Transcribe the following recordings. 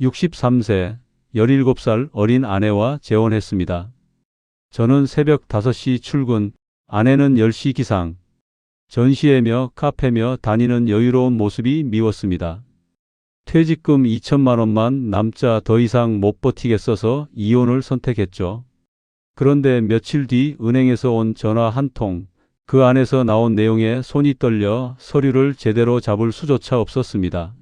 63세, 17살 어린 아내와 재혼했습니다. 저는 새벽 5시 출근, 아내는 10시 기상. 전시회며 카페며 다니는 여유로운 모습이 미웠습니다. 퇴직금 2천만 원만 남자 더 이상 못 버티겠어서 이혼을 선택했죠. 그런데 며칠 뒤 은행에서 온 전화 한 통, 그 안에서 나온 내용에 손이 떨려 서류를 제대로 잡을 수조차 없었습니다.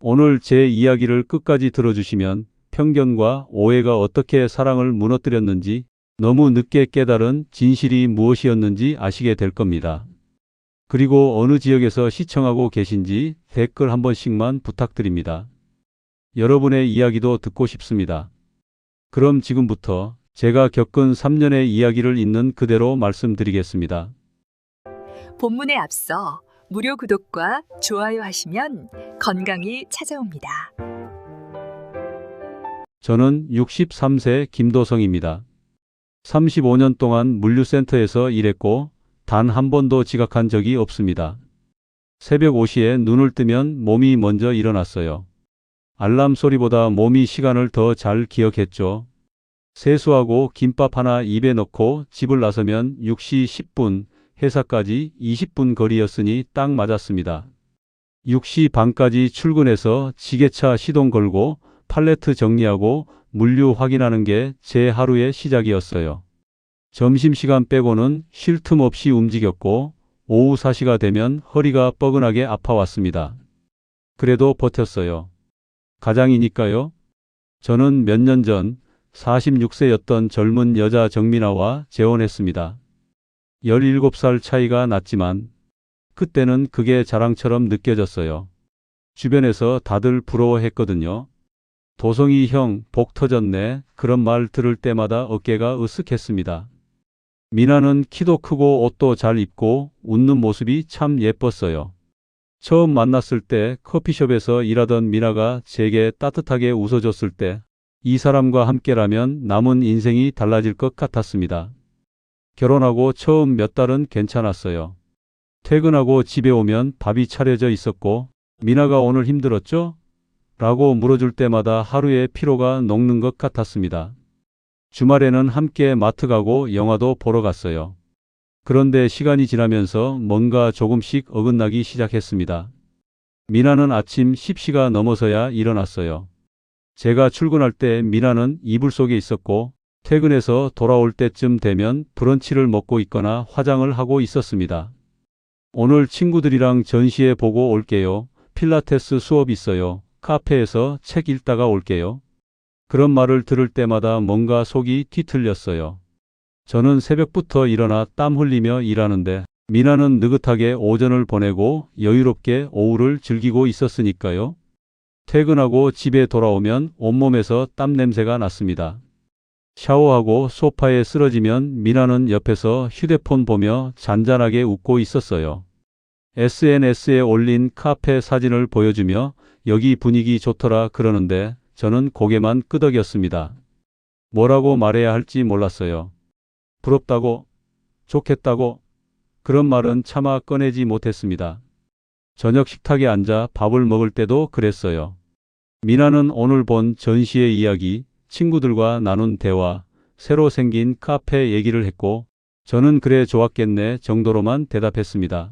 오늘 제 이야기를 끝까지 들어주시면 편견과 오해가 어떻게 사랑을 무너뜨렸는지, 너무 늦게 깨달은 진실이 무엇이었는지 아시게 될 겁니다. 그리고 어느 지역에서 시청하고 계신지 댓글 한 번씩만 부탁드립니다. 여러분의 이야기도 듣고 싶습니다. 그럼 지금부터 제가 겪은 3년의 이야기를 있는 그대로 말씀드리겠습니다. 본문에 앞서 무료 구독과 좋아요 하시면 건강이 찾아옵니다. 저는 63세 김도성입니다. 35년 동안 물류센터에서 일했고 단 한 번도 지각한 적이 없습니다. 새벽 5시에 눈을 뜨면 몸이 먼저 일어났어요. 알람 소리보다 몸이 시간을 더 잘 기억했죠. 세수하고 김밥 하나 입에 넣고 집을 나서면 6시 10분, 회사까지 20분 거리였으니 딱 맞았습니다. 6시 반까지 출근해서 지게차 시동 걸고 팔레트 정리하고 물류 확인하는 게 제 하루의 시작이었어요. 점심시간 빼고는 쉴 틈 없이 움직였고 오후 4시가 되면 허리가 뻐근하게 아파왔습니다. 그래도 버텼어요. 가장이니까요. 저는 몇 년 전 46세였던 젊은 여자 정민아와 재혼했습니다. 17살 차이가 났지만 그때는 그게 자랑처럼 느껴졌어요. 주변에서 다들 부러워했거든요. 도성이 형, 복 터졌네. 그런 말 들을 때마다 어깨가 으쓱했습니다. 미나는 키도 크고 옷도 잘 입고 웃는 모습이 참 예뻤어요. 처음 만났을 때 커피숍에서 일하던 미나가 제게 따뜻하게 웃어줬을 때 이 사람과 함께라면 남은 인생이 달라질 것 같았습니다. 결혼하고 처음 몇 달은 괜찮았어요. 퇴근하고 집에 오면 밥이 차려져 있었고 미나가 오늘 힘들었죠? 라고 물어줄 때마다 하루의 피로가 녹는 것 같았습니다. 주말에는 함께 마트 가고 영화도 보러 갔어요. 그런데 시간이 지나면서 뭔가 조금씩 어긋나기 시작했습니다. 미나는 아침 10시가 넘어서야 일어났어요. 제가 출근할 때 미나는 이불 속에 있었고 퇴근해서 돌아올 때쯤 되면 브런치를 먹고 있거나 화장을 하고 있었습니다. 오늘 친구들이랑 전시회 보고 올게요. 필라테스 수업 있어요. 카페에서 책 읽다가 올게요. 그런 말을 들을 때마다 뭔가 속이 뒤틀렸어요. 저는 새벽부터 일어나 땀 흘리며 일하는데 미나는 느긋하게 오전을 보내고 여유롭게 오후를 즐기고 있었으니까요. 퇴근하고 집에 돌아오면 온몸에서 땀 냄새가 났습니다. 샤워하고 소파에 쓰러지면 미나는 옆에서 휴대폰 보며 잔잔하게 웃고 있었어요. SNS에 올린 카페 사진을 보여주며 여기 분위기 좋더라 그러는데 저는 고개만 끄덕였습니다. 뭐라고 말해야 할지 몰랐어요. 부럽다고, 좋겠다고, 그런 말은 차마 꺼내지 못했습니다. 저녁 식탁에 앉아 밥을 먹을 때도 그랬어요. 미나는 오늘 본 전시의 이야기, 친구들과 나눈 대화, 새로 생긴 카페 얘기를 했고 저는 그래 좋았겠네 정도로만 대답했습니다.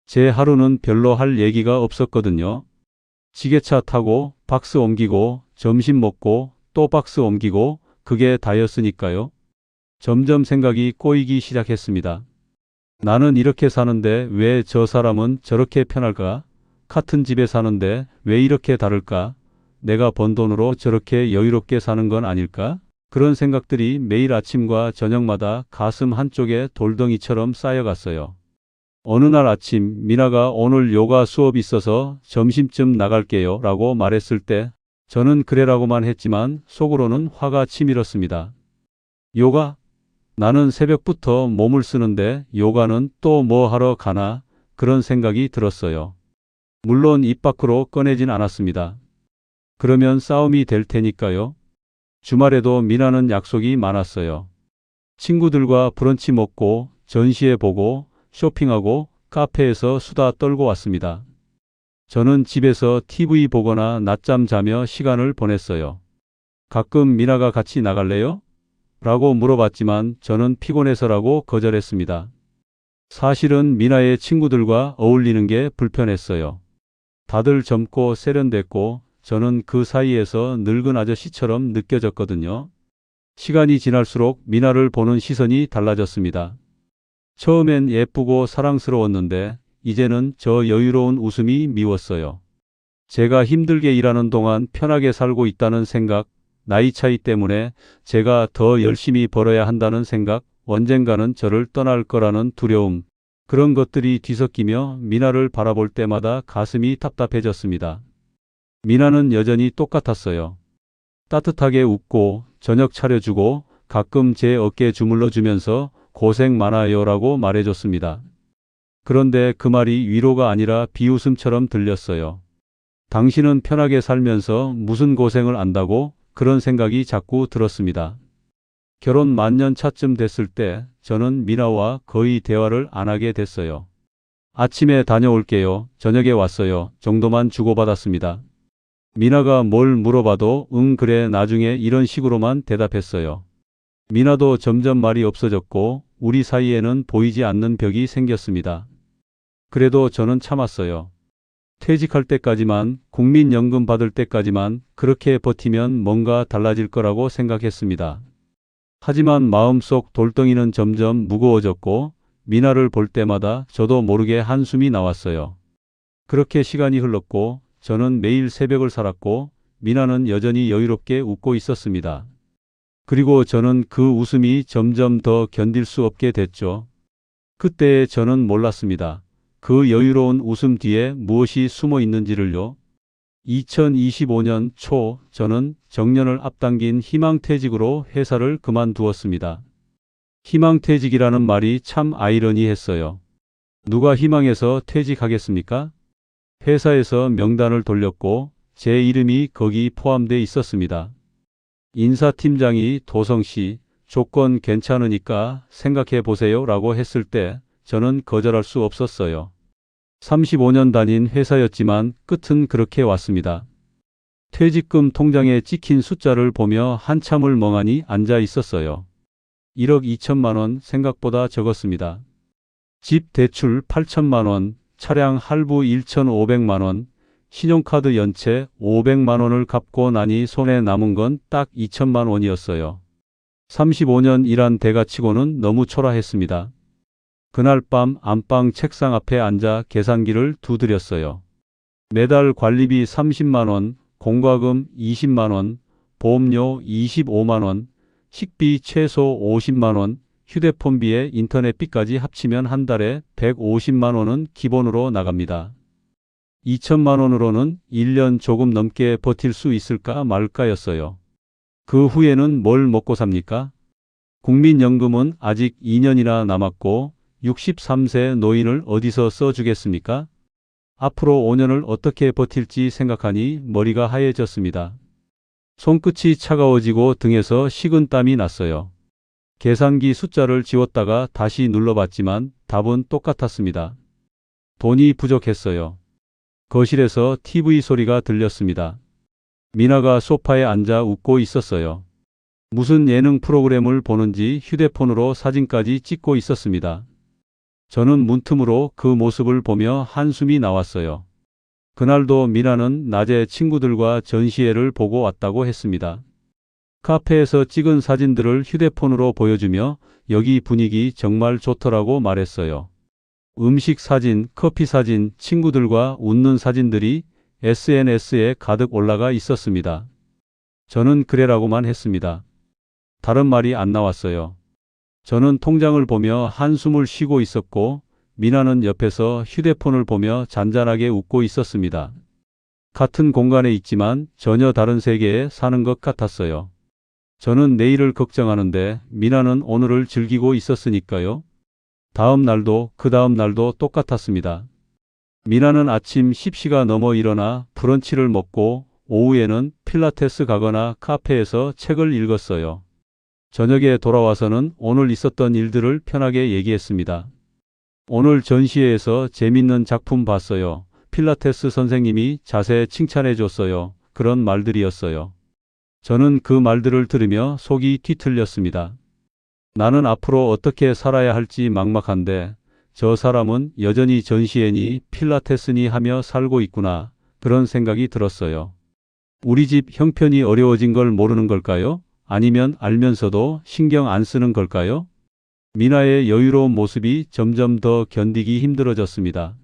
제 하루는 별로 할 얘기가 없었거든요. 지게차 타고 박스 옮기고 점심 먹고 또 박스 옮기고 그게 다였으니까요. 점점 생각이 꼬이기 시작했습니다. 나는 이렇게 사는데 왜 저 사람은 저렇게 편할까? 같은 집에 사는데 왜 이렇게 다를까? 내가 번 돈으로 저렇게 여유롭게 사는 건 아닐까? 그런 생각들이 매일 아침과 저녁마다 가슴 한쪽에 돌덩이처럼 쌓여갔어요. 어느 날 아침 미나가 오늘 요가 수업 있어서 점심쯤 나갈게요 라고 말했을 때 저는 그래라고만 했지만 속으로는 화가 치밀었습니다. 요가? 나는 새벽부터 몸을 쓰는데 요가는 또 뭐 하러 가나? 그런 생각이 들었어요. 물론 입 밖으로 꺼내진 않았습니다. 그러면 싸움이 될 테니까요. 주말에도 미나는 약속이 많았어요. 친구들과 브런치 먹고 전시회 보고 쇼핑하고 카페에서 수다 떨고 왔습니다. 저는 집에서 TV 보거나 낮잠 자며 시간을 보냈어요. 가끔 미나가 같이 나갈래요? 라고 물어봤지만 저는 피곤해서라고 거절했습니다. 사실은 미나의 친구들과 어울리는 게 불편했어요. 다들 젊고 세련됐고 저는 그 사이에서 늙은 아저씨처럼 느껴졌거든요. 시간이 지날수록 미나를 보는 시선이 달라졌습니다. 처음엔 예쁘고 사랑스러웠는데 이제는 저 여유로운 웃음이 미웠어요. 제가 힘들게 일하는 동안 편하게 살고 있다는 생각, 나이 차이 때문에 제가 더 열심히 벌어야 한다는 생각, 언젠가는 저를 떠날 거라는 두려움, 그런 것들이 뒤섞이며 미나를 바라볼 때마다 가슴이 답답해졌습니다. 미나는 여전히 똑같았어요. 따뜻하게 웃고 저녁 차려주고 가끔 제 어깨 주물러 주면서 고생 많아요라고 말해줬습니다. 그런데 그 말이 위로가 아니라 비웃음처럼 들렸어요. 당신은 편하게 살면서 무슨 고생을 안다고, 그런 생각이 자꾸 들었습니다. 결혼 만년 차쯤 됐을 때 저는 미나와 거의 대화를 안 하게 됐어요. 아침에 다녀올게요, 저녁에 왔어요 정도만 주고받았습니다. 미나가 뭘 물어봐도 응 그래 나중에 이런 식으로만 대답했어요. 미나도 점점 말이 없어졌고 우리 사이에는 보이지 않는 벽이 생겼습니다. 그래도 저는 참았어요. 퇴직할 때까지만, 국민연금 받을 때까지만 그렇게 버티면 뭔가 달라질 거라고 생각했습니다. 하지만 마음속 돌덩이는 점점 무거워졌고 미나를 볼 때마다 저도 모르게 한숨이 나왔어요. 그렇게 시간이 흘렀고 저는 매일 새벽을 살았고 미나는 여전히 여유롭게 웃고 있었습니다. 그리고 저는 그 웃음이 점점 더 견딜 수 없게 됐죠. 그때 저는 몰랐습니다. 그 여유로운 웃음 뒤에 무엇이 숨어 있는지를요. 2025년 초 저는 정년을 앞당긴 희망퇴직으로 회사를 그만두었습니다. 희망퇴직이라는 말이 참 아이러니했어요. 누가 희망해서 퇴직하겠습니까? 회사에서 명단을 돌렸고 제 이름이 거기 포함돼 있었습니다. 인사팀장이 도성 씨, 조건 괜찮으니까 생각해 보세요 라고 했을 때 저는 거절할 수 없었어요. 35년 다닌 회사였지만 끝은 그렇게 왔습니다. 퇴직금 통장에 찍힌 숫자를 보며 한참을 멍하니 앉아 있었어요. 1억 2천만 원 생각보다 적었습니다. 집 대출 8천만 원, 차량 할부 1,500만 원, 신용카드 연체 500만 원을 갚고 나니 손에 남은 건 딱 2천만 원이었어요. 35년 일한 대가치고는 너무 초라했습니다. 그날 밤 안방 책상 앞에 앉아 계산기를 두드렸어요. 매달 관리비 30만 원, 공과금 20만 원, 보험료 25만 원, 식비 최소 50만 원, 휴대폰비에 인터넷비까지 합치면 한 달에 150만 원은 기본으로 나갑니다. 2천만 원으로는 1년 조금 넘게 버틸 수 있을까 말까였어요. 그 후에는 뭘 먹고 삽니까? 국민연금은 아직 2년이나 남았고 63세 노인을 어디서 써주겠습니까? 앞으로 5년을 어떻게 버틸지 생각하니 머리가 하얘졌습니다. 손끝이 차가워지고 등에서 식은땀이 났어요. 계산기 숫자를 지웠다가 다시 눌러봤지만 답은 똑같았습니다. 돈이 부족했어요. 거실에서 TV 소리가 들렸습니다. 미나가 소파에 앉아 웃고 있었어요. 무슨 예능 프로그램을 보는지 휴대폰으로 사진까지 찍고 있었습니다. 저는 문틈으로 그 모습을 보며 한숨이 나왔어요. 그날도 미나는 낮에 친구들과 전시회를 보고 왔다고 했습니다. 카페에서 찍은 사진들을 휴대폰으로 보여주며 여기 분위기 정말 좋더라고 말했어요. 음식 사진, 커피 사진, 친구들과 웃는 사진들이 SNS에 가득 올라가 있었습니다. 저는 그래라고만 했습니다. 다른 말이 안 나왔어요. 저는 통장을 보며 한숨을 쉬고 있었고 미나는 옆에서 휴대폰을 보며 잔잔하게 웃고 있었습니다. 같은 공간에 있지만 전혀 다른 세계에 사는 것 같았어요. 저는 내일을 걱정하는데 미나는 오늘을 즐기고 있었으니까요. 다음 날도 그 다음 날도 똑같았습니다. 미나는 아침 10시가 넘어 일어나 브런치를 먹고 오후에는 필라테스 가거나 카페에서 책을 읽었어요. 저녁에 돌아와서는 오늘 있었던 일들을 편하게 얘기했습니다. 오늘 전시회에서 재밌는 작품 봤어요. 필라테스 선생님이 자세 칭찬해 줬어요. 그런 말들이었어요. 저는 그 말들을 들으며 속이 뒤틀렸습니다. 나는 앞으로 어떻게 살아야 할지 막막한데 저 사람은 여전히 전시회니 필라테스니 하며 살고 있구나. 그런 생각이 들었어요. 우리 집 형편이 어려워진 걸 모르는 걸까요? 아니면 알면서도 신경 안 쓰는 걸까요? 미나의 여유로운 모습이 점점 더 견디기 힘들어졌습니다.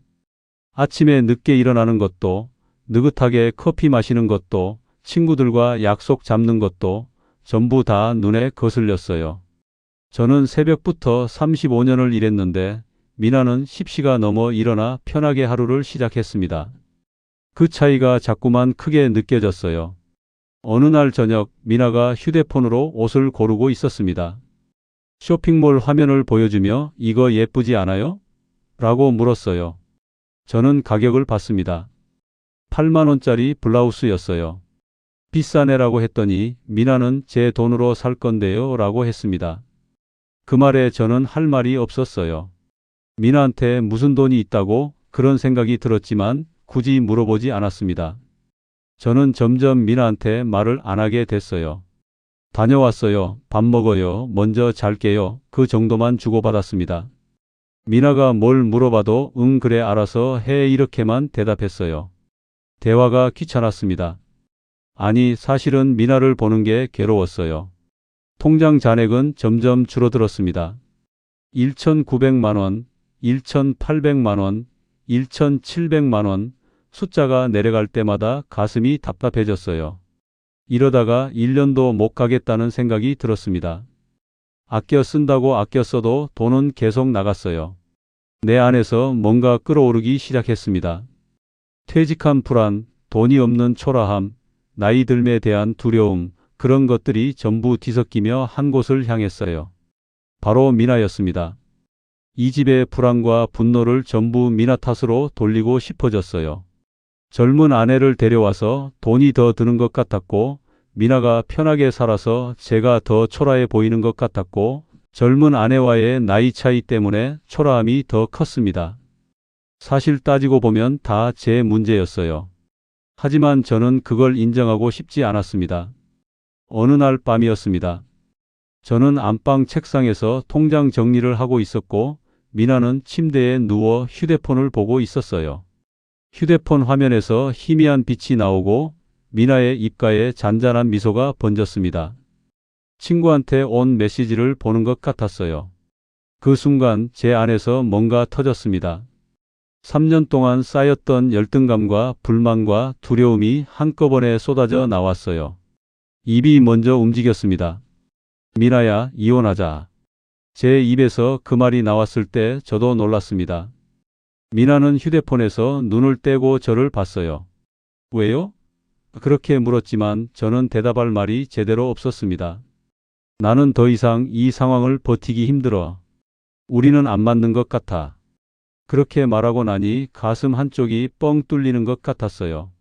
아침에 늦게 일어나는 것도, 느긋하게 커피 마시는 것도, 친구들과 약속 잡는 것도 전부 다 눈에 거슬렸어요. 저는 새벽부터 35년을 일했는데 미나는 10시가 넘어 일어나 편하게 하루를 시작했습니다. 그 차이가 자꾸만 크게 느껴졌어요. 어느 날 저녁 미나가 휴대폰으로 옷을 고르고 있었습니다. 쇼핑몰 화면을 보여주며 이거 예쁘지 않아요? 라고 물었어요. 저는 가격을 봤습니다. 8만 원짜리 블라우스였어요. 비싸네라고 했더니 미나는 제 돈으로 살 건데요 라고 했습니다. 그 말에 저는 할 말이 없었어요. 미나한테 무슨 돈이 있다고 그런 생각이 들었지만 굳이 물어보지 않았습니다. 저는 점점 미나한테 말을 안 하게 됐어요. 다녀왔어요. 밥 먹어요. 먼저 잘게요. 그 정도만 주고받았습니다. 미나가 뭘 물어봐도 응 그래 알아서 해 이렇게만 대답했어요. 대화가 귀찮았습니다. 아니 사실은 미나를 보는 게 괴로웠어요. 통장 잔액은 점점 줄어들었습니다. 1,900만 원, 1,800만 원, 1,700만 원 숫자가 내려갈 때마다 가슴이 답답해졌어요. 이러다가 1년도 못 가겠다는 생각이 들었습니다. 아껴 쓴다고 아껴 써도 돈은 계속 나갔어요. 내 안에서 뭔가 끓어오르기 시작했습니다. 퇴직한 불안, 돈이 없는 초라함, 나이 들에 대한 두려움, 그런 것들이 전부 뒤섞이며 한 곳을 향했어요. 바로 미나였습니다. 이 집의 불안과 분노를 전부 미나 탓으로 돌리고 싶어졌어요. 젊은 아내를 데려와서 돈이 더 드는 것 같았고 미나가 편하게 살아서 제가 더 초라해 보이는 것 같았고 젊은 아내와의 나이 차이 때문에 초라함이 더 컸습니다. 사실 따지고 보면 다 제 문제였어요. 하지만 저는 그걸 인정하고 싶지 않았습니다. 어느 날 밤이었습니다. 저는 안방 책상에서 통장 정리를 하고 있었고 미나는 침대에 누워 휴대폰을 보고 있었어요. 휴대폰 화면에서 희미한 빛이 나오고 미나의 입가에 잔잔한 미소가 번졌습니다. 친구한테 온 메시지를 보는 것 같았어요. 그 순간 제 안에서 뭔가 터졌습니다. 3년 동안 쌓였던 열등감과 불만과 두려움이 한꺼번에 쏟아져 나왔어요. 입이 먼저 움직였습니다. 미나야, 이혼하자. 제 입에서 그 말이 나왔을 때 저도 놀랐습니다. 미나는 휴대폰에서 눈을 떼고 저를 봤어요. 왜요? 그렇게 물었지만 저는 대답할 말이 제대로 없었습니다. 나는 더 이상 이 상황을 버티기 힘들어. 우리는 안 맞는 것 같아. 그렇게 말하고 나니 가슴 한쪽이 뻥 뚫리는 것 같았어요.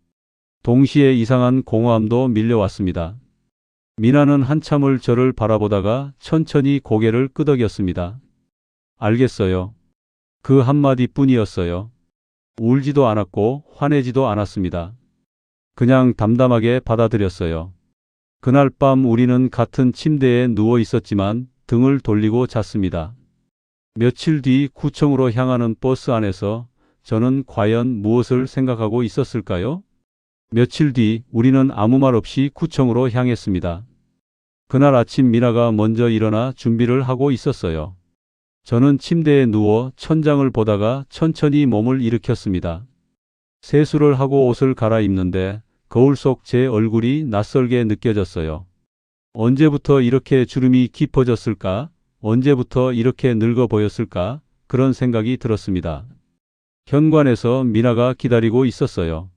동시에 이상한 공허함도 밀려왔습니다. 미나는 한참을 저를 바라보다가 천천히 고개를 끄덕였습니다. 알겠어요. 그 한마디뿐이었어요. 울지도 않았고 화내지도 않았습니다. 그냥 담담하게 받아들였어요. 그날 밤 우리는 같은 침대에 누워 있었지만 등을 돌리고 잤습니다. 며칠 뒤 구청으로 향하는 버스 안에서 저는 과연 무엇을 생각하고 있었을까요? 며칠 뒤 우리는 아무 말 없이 구청으로 향했습니다. 그날 아침 미나가 먼저 일어나 준비를 하고 있었어요. 저는 침대에 누워 천장을 보다가 천천히 몸을 일으켰습니다. 세수를 하고 옷을 갈아입는데 거울 속 제 얼굴이 낯설게 느껴졌어요. 언제부터 이렇게 주름이 깊어졌을까? 언제부터 이렇게 늙어 보였을까? 그런 생각이 들었습니다. 현관에서 미나가 기다리고 있었어요.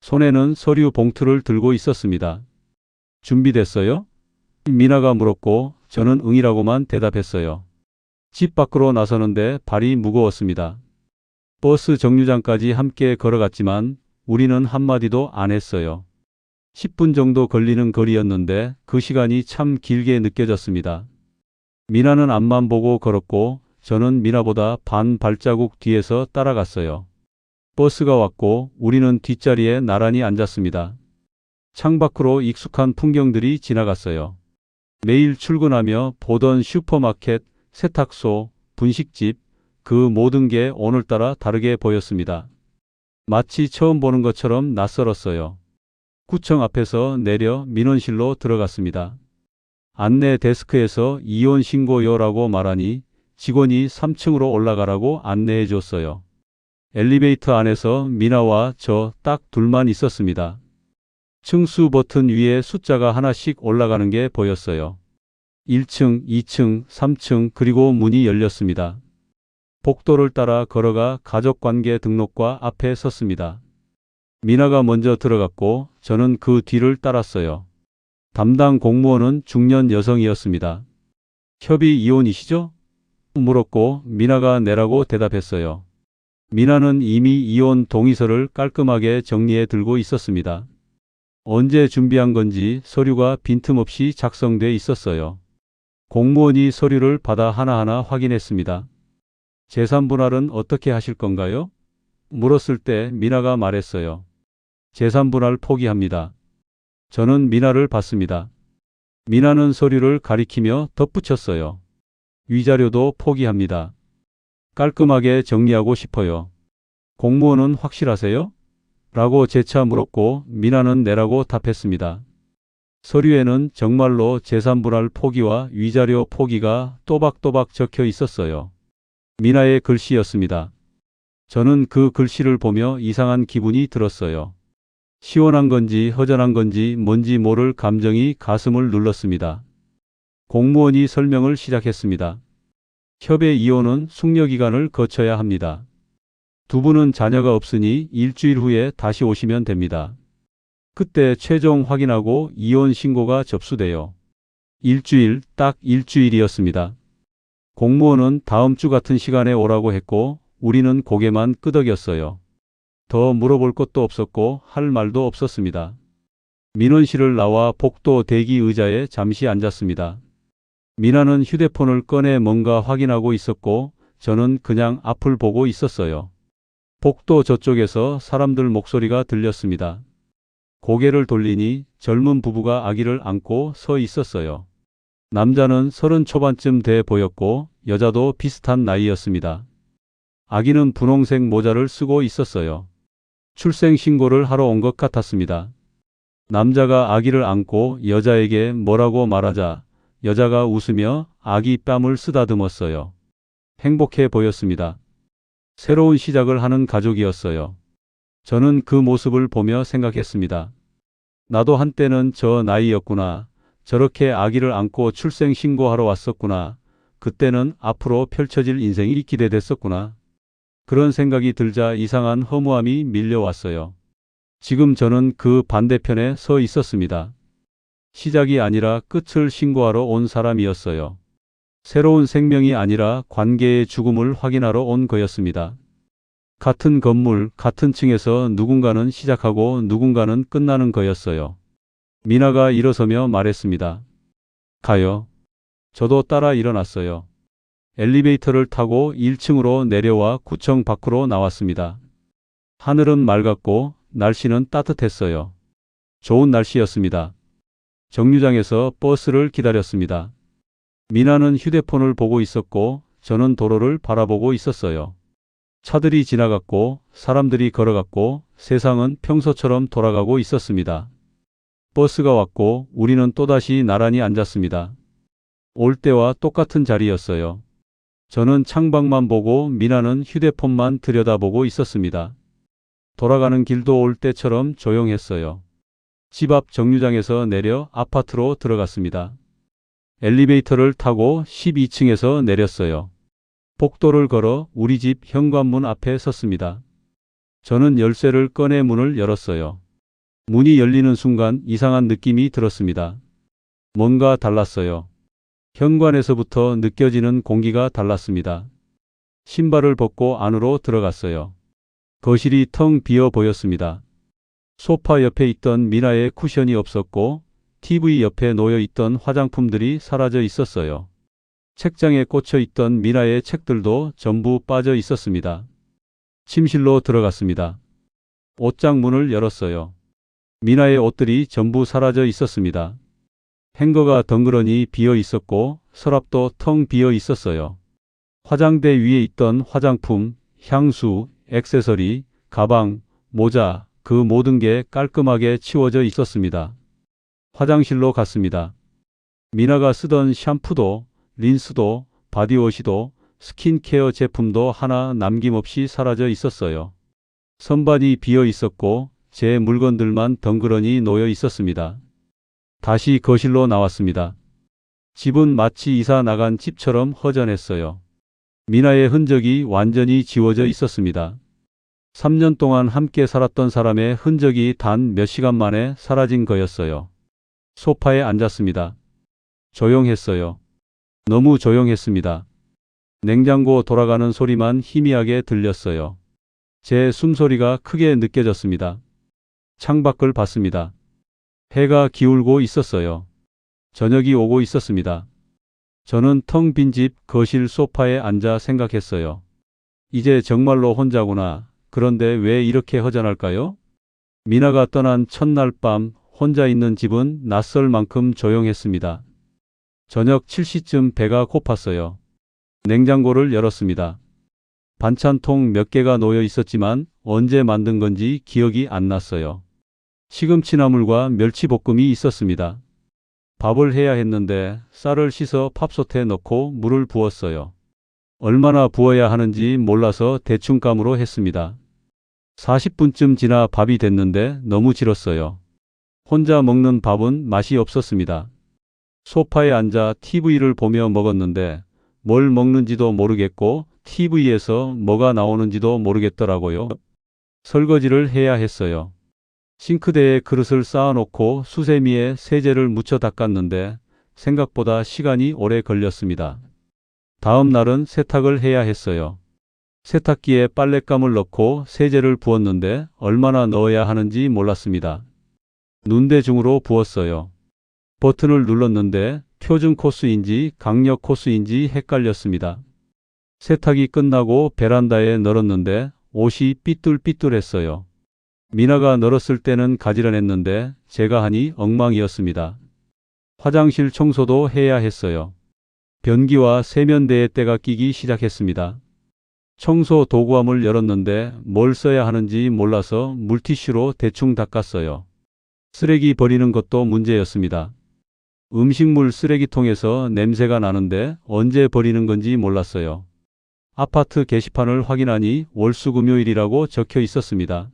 손에는 서류 봉투를 들고 있었습니다. 준비됐어요? 미나가 물었고 저는 응이라고만 대답했어요. 집 밖으로 나서는데 발이 무거웠습니다. 버스 정류장까지 함께 걸어갔지만 우리는 한마디도 안 했어요. 10분 정도 걸리는 거리였는데 그 시간이 참 길게 느껴졌습니다. 미나는 앞만 보고 걸었고 저는 미나보다 반 발자국 뒤에서 따라갔어요. 버스가 왔고 우리는 뒷자리에 나란히 앉았습니다. 창밖으로 익숙한 풍경들이 지나갔어요. 매일 출근하며 보던 슈퍼마켓, 세탁소, 분식집, 그 모든 게 오늘따라 다르게 보였습니다. 마치 처음 보는 것처럼 낯설었어요. 구청 앞에서 내려 민원실로 들어갔습니다. 안내 데스크에서 이혼 신고요라고 말하니 직원이 3층으로 올라가라고 안내해 줬어요. 엘리베이터 안에서 미나와 저 딱 둘만 있었습니다. 층수 버튼 위에 숫자가 하나씩 올라가는 게 보였어요. 1층, 2층, 3층, 그리고 문이 열렸습니다. 복도를 따라 걸어가 가족관계 등록과 앞에 섰습니다. 미나가 먼저 들어갔고 저는 그 뒤를 따랐어요. 담당 공무원은 중년 여성이었습니다. 협의 이혼이시죠? 물었고 미나가 네라고 대답했어요. 미나는 이미 이혼 동의서를 깔끔하게 정리해 들고 있었습니다. 언제 준비한 건지 서류가 빈틈없이 작성돼 있었어요. 공무원이 서류를 받아 하나하나 확인했습니다. 재산 분할은 어떻게 하실 건가요? 물었을 때 미나가 말했어요. 재산 분할 포기합니다. 저는 미나를 봤습니다. 미나는 서류를 가리키며 덧붙였어요. 위자료도 포기합니다. 깔끔하게 정리하고 싶어요. 공무원은 확실하세요? 라고 재차 물었고 미나는 네라고 답했습니다. 서류에는 정말로 재산 분할 포기와 위자료 포기가 또박또박 적혀 있었어요. 미나의 글씨였습니다. 저는 그 글씨를 보며 이상한 기분이 들었어요. 시원한 건지 허전한 건지 뭔지 모를 감정이 가슴을 눌렀습니다. 공무원이 설명을 시작했습니다. 협의 이혼은 숙려기간을 거쳐야 합니다. 두 분은 자녀가 없으니 일주일 후에 다시 오시면 됩니다. 그때 최종 확인하고 이혼 신고가 접수돼요. 일주일, 딱 일주일이었습니다. 공무원은 다음 주 같은 시간에 오라고 했고 우리는 고개만 끄덕였어요. 더 물어볼 것도 없었고 할 말도 없었습니다. 민원실을 나와 복도 대기 의자에 잠시 앉았습니다. 미나는 휴대폰을 꺼내 뭔가 확인하고 있었고 저는 그냥 앞을 보고 있었어요. 복도 저쪽에서 사람들 목소리가 들렸습니다. 고개를 돌리니 젊은 부부가 아기를 안고 서 있었어요. 남자는 30 초반쯤 돼 보였고 여자도 비슷한 나이였습니다. 아기는 분홍색 모자를 쓰고 있었어요. 출생신고를 하러 온 것 같았습니다. 남자가 아기를 안고 여자에게 뭐라고 말하자 여자가 웃으며 아기 뺨을 쓰다듬었어요. 행복해 보였습니다. 새로운 시작을 하는 가족이었어요. 저는 그 모습을 보며 생각했습니다. 나도 한때는 저 나이였구나. 저렇게 아기를 안고 출생신고하러 왔었구나. 그때는 앞으로 펼쳐질 인생이 기대됐었구나. 그런 생각이 들자 이상한 허무함이 밀려왔어요. 지금 저는 그 반대편에 서 있었습니다. 시작이 아니라 끝을 신고하러 온 사람이었어요. 새로운 생명이 아니라 관계의 죽음을 확인하러 온 거였습니다. 같은 건물, 같은 층에서 누군가는 시작하고 누군가는 끝나는 거였어요. 미나가 일어서며 말했습니다. 가요. 저도 따라 일어났어요. 엘리베이터를 타고 1층으로 내려와 구청 밖으로 나왔습니다. 하늘은 맑았고 날씨는 따뜻했어요. 좋은 날씨였습니다. 정류장에서 버스를 기다렸습니다. 미나는 휴대폰을 보고 있었고 저는 도로를 바라보고 있었어요. 차들이 지나갔고 사람들이 걸어갔고 세상은 평소처럼 돌아가고 있었습니다. 버스가 왔고 우리는 또다시 나란히 앉았습니다. 올 때와 똑같은 자리였어요. 저는 창밖만 보고 미나는 휴대폰만 들여다보고 있었습니다. 돌아가는 길도 올 때처럼 조용했어요. 집 앞 정류장에서 내려 아파트로 들어갔습니다. 엘리베이터를 타고 12층에서 내렸어요. 복도를 걸어 우리 집 현관문 앞에 섰습니다. 저는 열쇠를 꺼내 문을 열었어요. 문이 열리는 순간 이상한 느낌이 들었습니다. 뭔가 달랐어요. 현관에서부터 느껴지는 공기가 달랐습니다. 신발을 벗고 안으로 들어갔어요. 거실이 텅 비어 보였습니다. 소파 옆에 있던 미나의 쿠션이 없었고 TV 옆에 놓여 있던 화장품들이 사라져 있었어요. 책장에 꽂혀 있던 미나의 책들도 전부 빠져 있었습니다. 침실로 들어갔습니다. 옷장 문을 열었어요. 미나의 옷들이 전부 사라져 있었습니다. 행거가 덩그러니 비어 있었고 서랍도 텅 비어 있었어요. 화장대 위에 있던 화장품, 향수, 액세서리, 가방, 모자, 그 모든 게 깔끔하게 치워져 있었습니다. 화장실로 갔습니다. 미나가 쓰던 샴푸도, 린스도, 바디워시도, 스킨케어 제품도 하나 남김없이 사라져 있었어요. 선반이 비어 있었고 제 물건들만 덩그러니 놓여 있었습니다. 다시 거실로 나왔습니다. 집은 마치 이사 나간 집처럼 허전했어요. 미나의 흔적이 완전히 지워져 있었습니다. 3년 동안 함께 살았던 사람의 흔적이 단 몇 시간 만에 사라진 거였어요. 소파에 앉았습니다. 조용했어요. 너무 조용했습니다. 냉장고 돌아가는 소리만 희미하게 들렸어요. 제 숨소리가 크게 느껴졌습니다. 창밖을 봤습니다. 해가 기울고 있었어요. 저녁이 오고 있었습니다. 저는 텅 빈 집 거실 소파에 앉아 생각했어요. 이제 정말로 혼자구나. 그런데 왜 이렇게 허전할까요? 미나가 떠난 첫날 밤 혼자 있는 집은 낯설 만큼 조용했습니다. 저녁 7시쯤 배가 고팠어요. 냉장고를 열었습니다. 반찬통 몇 개가 놓여 있었지만 언제 만든 건지 기억이 안 났어요. 시금치나물과 멸치볶음이 있었습니다. 밥을 해야 했는데 쌀을 씻어 밥솥에 넣고 물을 부었어요. 얼마나 부어야 하는지 몰라서 대충감으로 했습니다. 40분쯤 지나 밥이 됐는데 너무 질었어요. 혼자 먹는 밥은 맛이 없었습니다. 소파에 앉아 TV를 보며 먹었는데 뭘 먹는지도 모르겠고 TV에서 뭐가 나오는지도 모르겠더라고요. 설거지를 해야 했어요. 싱크대에 그릇을 쌓아놓고 수세미에 세제를 묻혀 닦았는데 생각보다 시간이 오래 걸렸습니다. 다음 날은 세탁을 해야 했어요. 세탁기에 빨랫감을 넣고 세제를 부었는데 얼마나 넣어야 하는지 몰랐습니다. 눈대중으로 부었어요. 버튼을 눌렀는데 표준 코스인지 강력 코스인지 헷갈렸습니다. 세탁이 끝나고 베란다에 널었는데 옷이 삐뚤삐뚤했어요. 미나가 널었을 때는 가지런했는데 제가 하니 엉망이었습니다. 화장실 청소도 해야 했어요. 변기와 세면대에 때가 끼기 시작했습니다. 청소 도구함을 열었는데 뭘 써야 하는지 몰라서 물티슈로 대충 닦았어요. 쓰레기 버리는 것도 문제였습니다. 음식물 쓰레기통에서 냄새가 나는데 언제 버리는 건지 몰랐어요. 아파트 게시판을 확인하니 월수금요일이라고 적혀 있었습니다.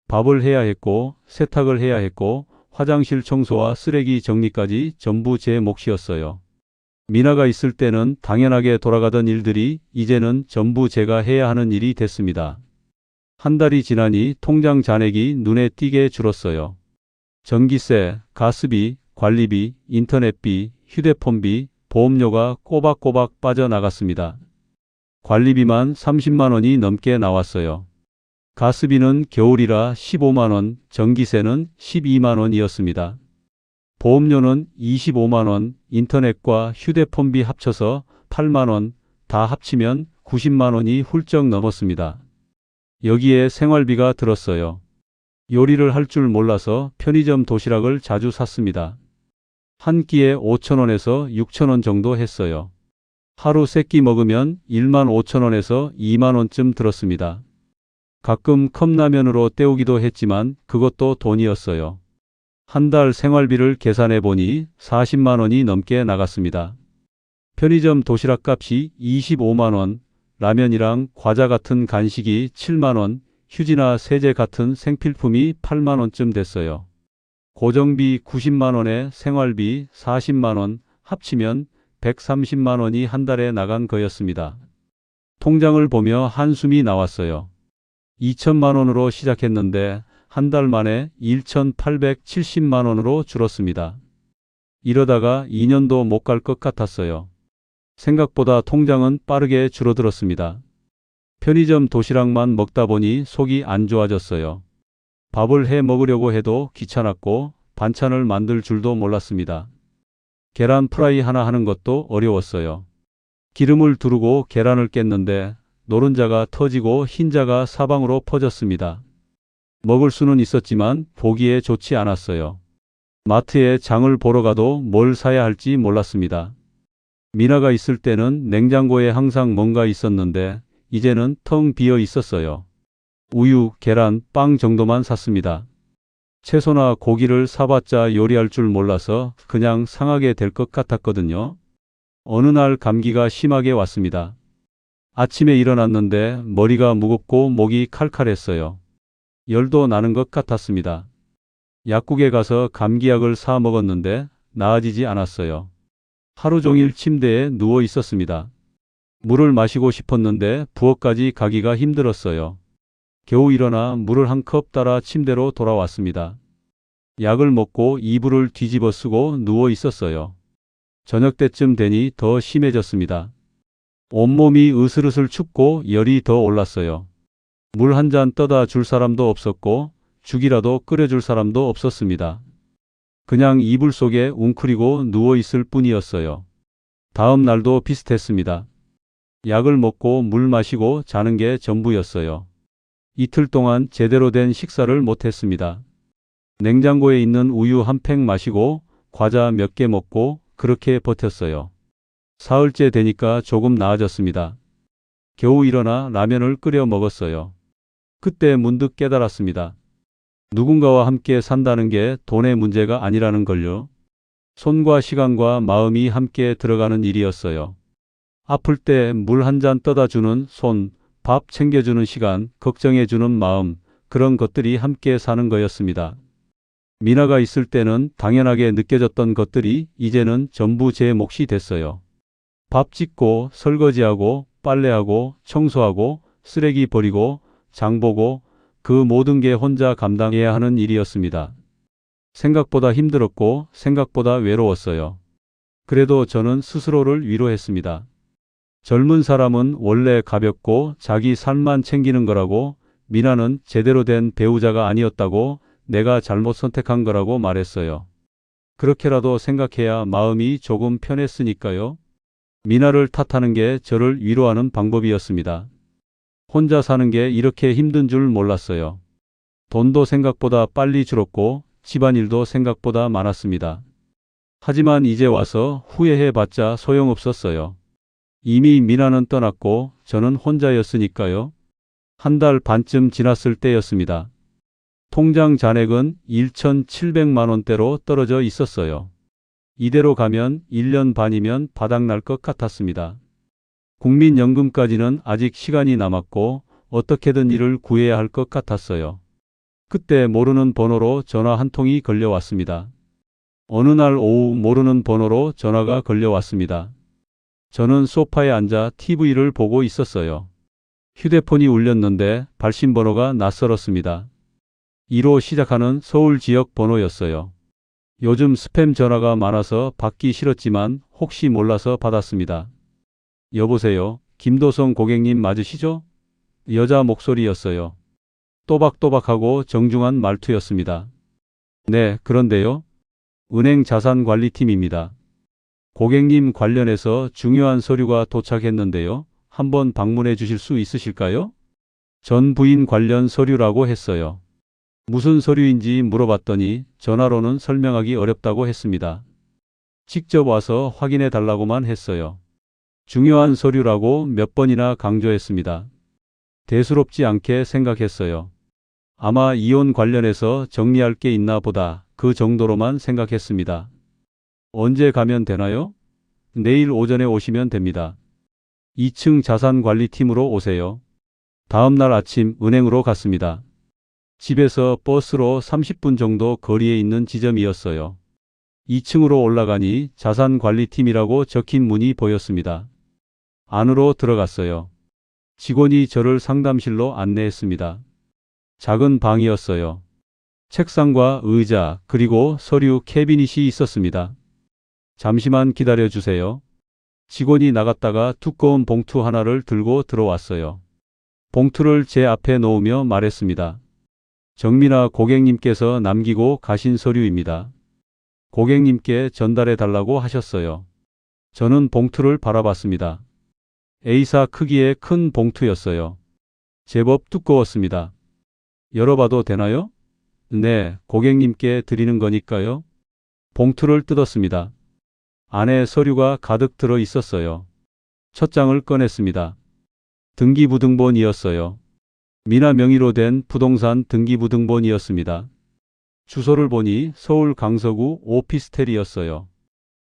밥을 해야 했고 세탁을 해야 했고 화장실 청소와 쓰레기 정리까지 전부 제 몫이었어요. 미나가 있을 때는 당연하게 돌아가던 일들이 이제는 전부 제가 해야 하는 일이 됐습니다. 한 달이 지나니 통장 잔액이 눈에 띄게 줄었어요. 전기세, 가스비, 관리비, 인터넷비, 휴대폰비, 보험료가 꼬박꼬박 빠져나갔습니다. 관리비만 30만 원이 넘게 나왔어요. 가스비는 겨울이라 15만 원, 전기세는 12만 원이었습니다. 보험료는 25만 원, 인터넷과 휴대폰비 합쳐서 8만 원, 다 합치면 90만 원이 훌쩍 넘었습니다. 여기에 생활비가 들었어요. 요리를 할 줄 몰라서 편의점 도시락을 자주 샀습니다. 한 끼에 5천 원에서 6천 원 정도 했어요. 하루 3끼 먹으면 1만 5천 원에서 2만 원쯤 들었습니다. 가끔 컵라면으로 때우기도 했지만 그것도 돈이었어요. 한 달 생활비를 계산해 보니 40만 원이 넘게 나갔습니다. 편의점 도시락 값이 25만 원, 라면이랑 과자 같은 간식이 7만 원, 휴지나 세제 같은 생필품이 8만 원쯤 됐어요. 고정비 90만 원에 생활비 40만 원 합치면 130만 원이 한 달에 나간 거였습니다. 통장을 보며 한숨이 나왔어요. 2천만 원으로 시작했는데 한 달 만에 1,870만 원으로 줄었습니다. 이러다가 2년도 못 갈 것 같았어요. 생각보다 통장은 빠르게 줄어들었습니다. 편의점 도시락만 먹다 보니 속이 안 좋아졌어요. 밥을 해 먹으려고 해도 귀찮았고 반찬을 만들 줄도 몰랐습니다. 계란 프라이 하나 하는 것도 어려웠어요. 기름을 두르고 계란을 깼는데 노른자가 터지고 흰자가 사방으로 퍼졌습니다. 먹을 수는 있었지만 보기에 좋지 않았어요. 마트에 장을 보러 가도 뭘 사야 할지 몰랐습니다. 미나가 있을 때는 냉장고에 항상 뭔가 있었는데 이제는 텅 비어 있었어요. 우유, 계란, 빵 정도만 샀습니다. 채소나 고기를 사봤자 요리할 줄 몰라서 그냥 상하게 될 것 같았거든요. 어느 날 감기가 심하게 왔습니다. 아침에 일어났는데 머리가 무겁고 목이 칼칼했어요. 열도 나는 것 같았습니다. 약국에 가서 감기약을 사 먹었는데 나아지지 않았어요. 하루 종일 침대에 누워 있었습니다. 물을 마시고 싶었는데 부엌까지 가기가 힘들었어요. 겨우 일어나 물을 한 컵 따라 침대로 돌아왔습니다. 약을 먹고 이불을 뒤집어 쓰고 누워 있었어요. 저녁 때쯤 되니 더 심해졌습니다. 온몸이 으슬으슬 춥고 열이 더 올랐어요. 물 한 잔 떠다 줄 사람도 없었고 죽이라도 끓여줄 사람도 없었습니다. 그냥 이불 속에 웅크리고 누워 있을 뿐이었어요. 다음 날도 비슷했습니다. 약을 먹고 물 마시고 자는 게 전부였어요. 이틀 동안 제대로 된 식사를 못했습니다. 냉장고에 있는 우유 한 팩 마시고 과자 몇 개 먹고 그렇게 버텼어요. 사흘째 되니까 조금 나아졌습니다. 겨우 일어나 라면을 끓여 먹었어요. 그때 문득 깨달았습니다. 누군가와 함께 산다는 게 돈의 문제가 아니라는 걸요. 손과 시간과 마음이 함께 들어가는 일이었어요. 아플 때 물 한 잔 떠다 주는 손, 밥 챙겨주는 시간, 걱정해주는 마음, 그런 것들이 함께 사는 거였습니다. 미나가 있을 때는 당연하게 느껴졌던 것들이 이제는 전부 제 몫이 됐어요. 밥 짓고 설거지하고 빨래하고 청소하고 쓰레기 버리고 장 보고 그 모든 게 혼자 감당해야 하는 일이었습니다. 생각보다 힘들었고 생각보다 외로웠어요. 그래도 저는 스스로를 위로했습니다. 젊은 사람은 원래 가볍고 자기 삶만 챙기는 거라고, 미나는 제대로 된 배우자가 아니었다고, 내가 잘못 선택한 거라고 말했어요. 그렇게라도 생각해야 마음이 조금 편했으니까요. 미나를 탓하는 게 저를 위로하는 방법이었습니다. 혼자 사는 게 이렇게 힘든 줄 몰랐어요. 돈도 생각보다 빨리 줄었고 집안일도 생각보다 많았습니다. 하지만 이제 와서 후회해봤자 소용없었어요. 이미 미나는 떠났고 저는 혼자였으니까요. 한 달 반쯤 지났을 때였습니다. 통장 잔액은 1,700만 원대로 떨어져 있었어요. 이대로 가면 1년 반이면 바닥날 것 같았습니다. 국민연금까지는 아직 시간이 남았고 어떻게든 일을 구해야 할 것 같았어요. 그때 모르는 번호로 전화 한 통이 걸려왔습니다. 어느 날 오후 모르는 번호로 전화가 걸려왔습니다. 저는 소파에 앉아 TV를 보고 있었어요. 휴대폰이 울렸는데 발신번호가 낯설었습니다. 2로 시작하는 서울 지역 번호였어요. 요즘 스팸 전화가 많아서 받기 싫었지만 혹시 몰라서 받았습니다. 여보세요, 김도성 고객님 맞으시죠? 여자 목소리였어요. 또박또박하고 정중한 말투였습니다. 네, 그런데요. 은행 자산관리팀입니다. 고객님 관련해서 중요한 서류가 도착했는데요. 한번 방문해 주실 수 있으실까요? 전 부인 관련 서류라고 했어요. 무슨 서류인지 물어봤더니 전화로는 설명하기 어렵다고 했습니다. 직접 와서 확인해 달라고만 했어요. 중요한 서류라고 몇 번이나 강조했습니다. 대수롭지 않게 생각했어요. 아마 이혼 관련해서 정리할 게 있나 보다, 그 정도로만 생각했습니다. 언제 가면 되나요? 내일 오전에 오시면 됩니다. 2층 자산관리팀으로 오세요. 다음 날 아침 은행으로 갔습니다. 집에서 버스로 30분 정도 거리에 있는 지점이었어요. 2층으로 올라가니 자산관리팀이라고 적힌 문이 보였습니다. 안으로 들어갔어요. 직원이 저를 상담실로 안내했습니다. 작은 방이었어요. 책상과 의자 그리고 서류 캐비닛이 있었습니다. 잠시만 기다려 주세요. 직원이 나갔다가 두꺼운 봉투 하나를 들고 들어왔어요. 봉투를 제 앞에 놓으며 말했습니다. 정민아 고객님께서 남기고 가신 서류입니다. 고객님께 전달해 달라고 하셨어요. 저는 봉투를 바라봤습니다. A사 크기의 큰 봉투였어요. 제법 두꺼웠습니다. 열어봐도 되나요? 네, 고객님께 드리는 거니까요. 봉투를 뜯었습니다. 안에 서류가 가득 들어 있었어요. 첫 장을 꺼냈습니다. 등기부등본이었어요. 미나 명의로 된 부동산 등기부등본이었습니다. 주소를 보니 서울 강서구 오피스텔이었어요.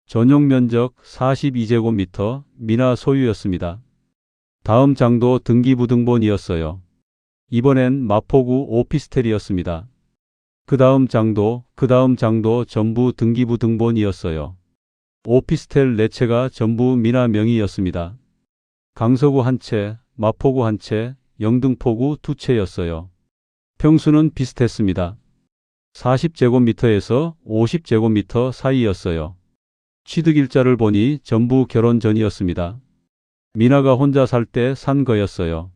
전용 면적 42제곱미터 미나 소유였습니다. 다음 장도 등기부등본이었어요. 이번엔 마포구 오피스텔이었습니다. 그 다음 장도 전부 등기부등본이었어요. 오피스텔 4채가 전부 미나 명의였습니다. 강서구 1채, 마포구 1채, 영등포구 2채였어요. 평수는 비슷했습니다. 40제곱미터에서 50제곱미터 사이였어요. 취득일자를 보니 전부 결혼 전이었습니다. 미나가 혼자 살 때 산 거였어요.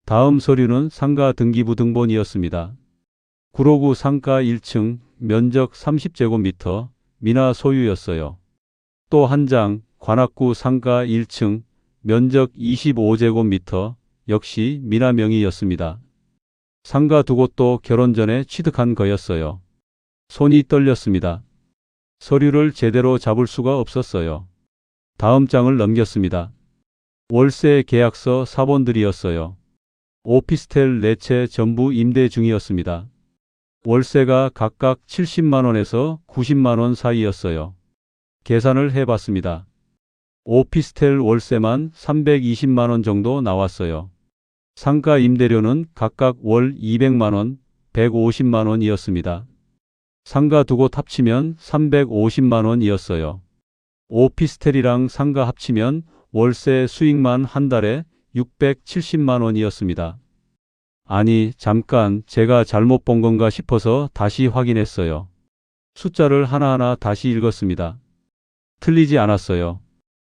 다음 서류는 상가 등기부등본이었습니다. 구로구 상가 1층, 면적 30제곱미터, 미나 소유였어요. 또 한 장, 관악구 상가 1층, 면적 25제곱미터, 역시 미나 명의였습니다. 상가 두 곳도 결혼 전에 취득한 거였어요. 손이 떨렸습니다. 서류를 제대로 잡을 수가 없었어요. 다음 장을 넘겼습니다. 월세 계약서 사본들이었어요. 오피스텔 4채 전부 임대 중이었습니다. 월세가 각각 70만 원에서 90만 원 사이였어요. 계산을 해봤습니다. 오피스텔 월세만 320만 원 정도 나왔어요. 상가 임대료는 각각 월 200만 원, 150만 원이었습니다. 상가 두 곳 합치면 350만 원이었어요. 오피스텔이랑 상가 합치면 월세 수익만 한 달에 670만 원이었습니다. 아니, 잠깐 제가 잘못 본 건가 싶어서 다시 확인했어요. 숫자를 하나하나 다시 읽었습니다. 틀리지 않았어요.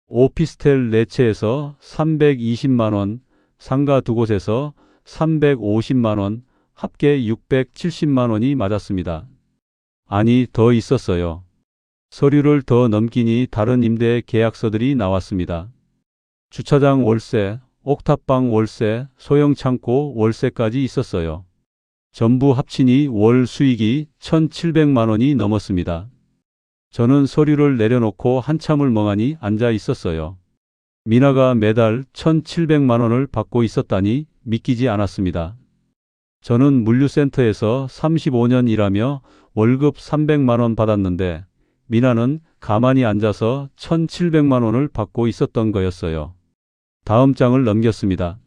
오피스텔 4채에서 320만 원, 상가 두 곳에서 350만 원, 합계 670만 원이 맞았습니다. 아니, 더 있었어요. 서류를 더 넘기니 다른 임대 계약서들이 나왔습니다. 주차장 월세, 옥탑방 월세, 소형 창고 월세까지 있었어요. 전부 합치니 월 수익이 1,700만 원이 넘었습니다. 저는 서류를 내려놓고 한참을 멍하니 앉아 있었어요. 미나가 매달 1,700만 원을 받고 있었다니 믿기지 않았습니다. 저는 물류센터에서 35년 일하며 월급 300만 원 받았는데 미나는 가만히 앉아서 1,700만 원을 받고 있었던 거였어요. 다음 장을 넘겼습니다.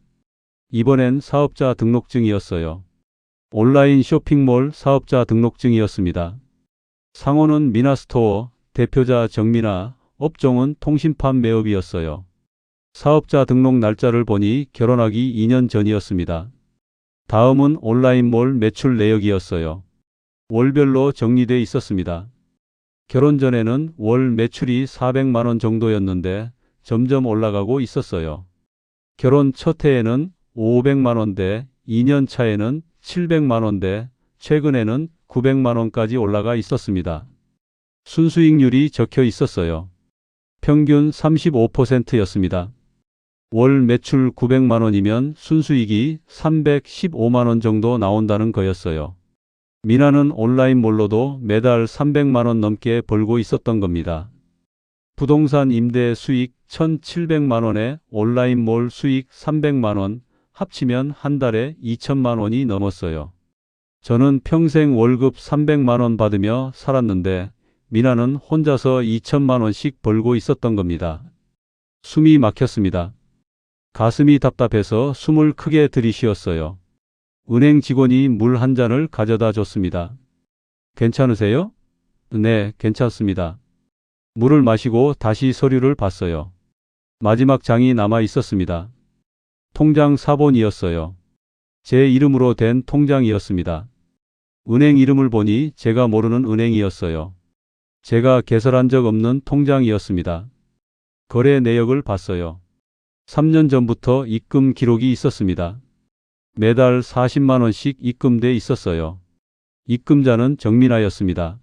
이번엔 사업자 등록증이었어요. 온라인 쇼핑몰 사업자 등록증이었습니다. 상호는 미나스토어, 대표자 정미나, 업종은 통신판 매업이었어요. 사업자 등록 날짜를 보니 결혼하기 2년 전이었습니다. 다음은 온라인몰 매출 내역이었어요. 월별로 정리돼 있었습니다. 결혼 전에는 월 매출이 400만 원 정도였는데 점점 올라가고 있었어요. 결혼 첫 해에는 500만 원대, 2년 차에는 700만 원대, 최근에는 900만 원까지 올라가 있었습니다. 순수익률이 적혀 있었어요. 평균 35%였습니다. 월 매출 900만 원이면 순수익이 315만 원 정도 나온다는 거였어요. 미나는 온라인몰로도 매달 300만 원 넘게 벌고 있었던 겁니다. 부동산 임대 수익 1,700만 원에 온라인몰 수익 300만 원, 합치면 한 달에 2천만 원이 넘었어요. 저는 평생 월급 300만 원 받으며 살았는데 미나는 혼자서 2천만 원씩 벌고 있었던 겁니다. 숨이 막혔습니다. 가슴이 답답해서 숨을 크게 들이쉬었어요. 은행 직원이 물 한 잔을 가져다 줬습니다. 괜찮으세요? 네, 괜찮습니다. 물을 마시고 다시 서류를 봤어요. 마지막 장이 남아 있었습니다. 통장 사본이었어요. 제 이름으로 된 통장이었습니다. 은행 이름을 보니 제가 모르는 은행이었어요. 제가 개설한 적 없는 통장이었습니다. 거래 내역을 봤어요. 3년 전부터 입금 기록이 있었습니다. 매달 40만 원씩 입금돼 있었어요. 입금자는 정민아였습니다.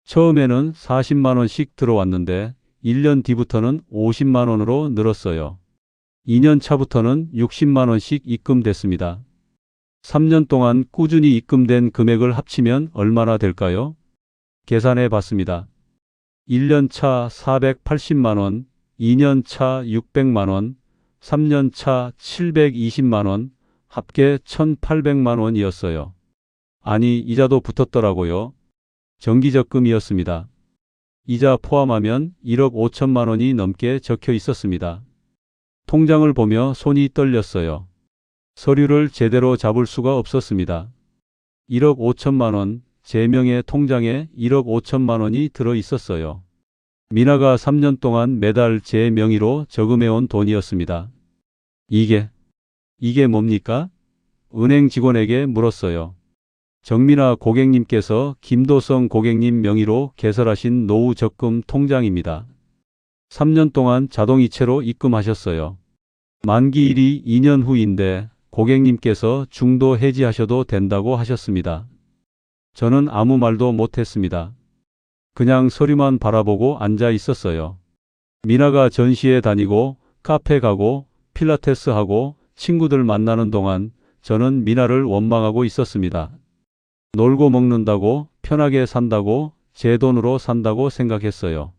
처음에는 40만 원씩 들어왔는데 1년 뒤부터는 50만 원으로 늘었어요. 2년 차부터는 60만 원씩 입금됐습니다. 3년 동안 꾸준히 입금된 금액을 합치면 얼마나 될까요? 계산해 봤습니다. 1년 차 480만 원, 2년 차 600만 원, 3년 차 720만 원, 합계 1,800만 원이었어요. 아니, 이자도 붙었더라고요. 정기적금이었습니다. 이자 포함하면 1억 5천만 원이 넘게 적혀 있었습니다. 통장을 보며 손이 떨렸어요. 서류를 제대로 잡을 수가 없었습니다. 1억 5천만 원, 제 명의 통장에 1억 5천만 원이 들어 있었어요. 미나가 3년 동안 매달 제 명의로 저금해온 돈이었습니다. 이게 뭡니까? 은행 직원에게 물었어요. 정민아 고객님께서 김도성 고객님 명의로 개설하신 노후 적금 통장입니다. 3년 동안 자동이체로 입금하셨어요. 만기일이 2년 후인데 고객님께서 중도 해지하셔도 된다고 하셨습니다. 저는 아무 말도 못했습니다. 그냥 서류만 바라보고 앉아 있었어요. 미나가 전시회 다니고 카페 가고 필라테스 하고 친구들 만나는 동안 저는 미나를 원망하고 있었습니다. 놀고 먹는다고, 편하게 산다고, 제 돈으로 산다고 생각했어요.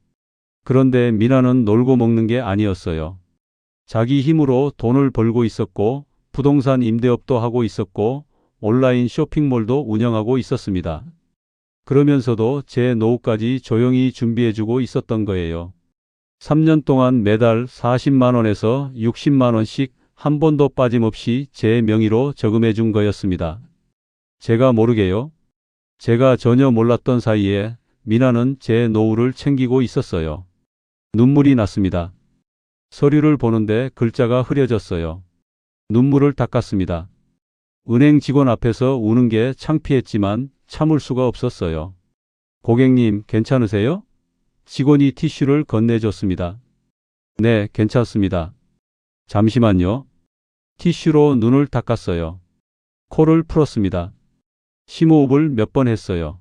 그런데 미나는 놀고 먹는 게 아니었어요. 자기 힘으로 돈을 벌고 있었고, 부동산 임대업도 하고 있었고, 온라인 쇼핑몰도 운영하고 있었습니다. 그러면서도 제 노후까지 조용히 준비해주고 있었던 거예요. 3년 동안 매달 40만 원에서 60만 원씩 한 번도 빠짐없이 제 명의로 저금해 준 거였습니다. 제가 모르게요. 제가 전혀 몰랐던 사이에 미나는 제 노후를 챙기고 있었어요. 눈물이 났습니다. 서류를 보는데 글자가 흐려졌어요. 눈물을 닦았습니다. 은행 직원 앞에서 우는 게 창피했지만 참을 수가 없었어요. 고객님, 괜찮으세요? 직원이 티슈를 건네줬습니다. 네, 괜찮습니다. 잠시만요. 티슈로 눈을 닦았어요. 코를 풀었습니다. 심호흡을 몇 번 했어요.